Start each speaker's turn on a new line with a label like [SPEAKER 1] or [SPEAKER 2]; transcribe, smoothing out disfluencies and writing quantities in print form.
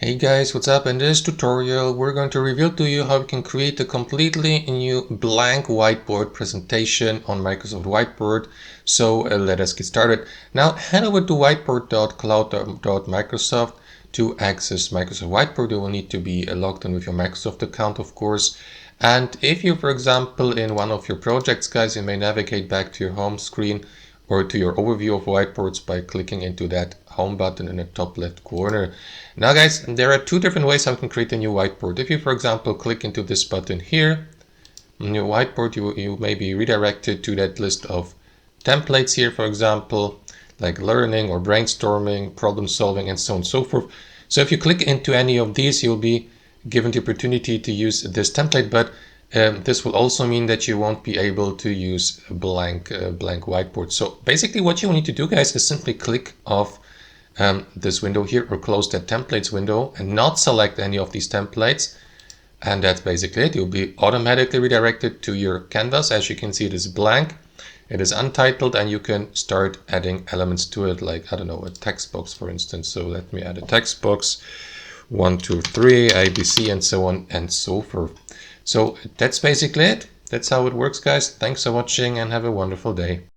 [SPEAKER 1] Hey guys, what's up? In this tutorial we're going to reveal to you how we can create a completely new blank whiteboard presentation on Microsoft Whiteboard. So let us get started. Now head over to whiteboard.cloud.microsoft to access Microsoft Whiteboard. You will need to be logged in with your Microsoft account, of course. And if you, for example, in one of your projects, guys, you may navigate back to your home screen or to your overview of whiteboards by clicking into that home button in the top left corner. Now guys, there are two different ways how you can create a new whiteboard. If you, for example, click into this button here, on your whiteboard, you may be redirected to that list of templates here, for example, like learning or brainstorming, problem solving, and so on and so forth. So if you click into any of these, you'll be given the opportunity to use this template, but this will also mean that you won't be able to use a blank whiteboard. So basically what you will need to do, guys, is simply click off this window here or close that templates window and not select any of these templates. And that's basically it. You'll be automatically redirected to your canvas. As you can see, it is blank. It is untitled, and you can start adding elements to it, like, I don't know, a text box, for instance. So let me add a text box, 1, 2, 3, ABC, and so on and so forth. So that's basically it. That's how it works, guys. Thanks for watching and have a wonderful day.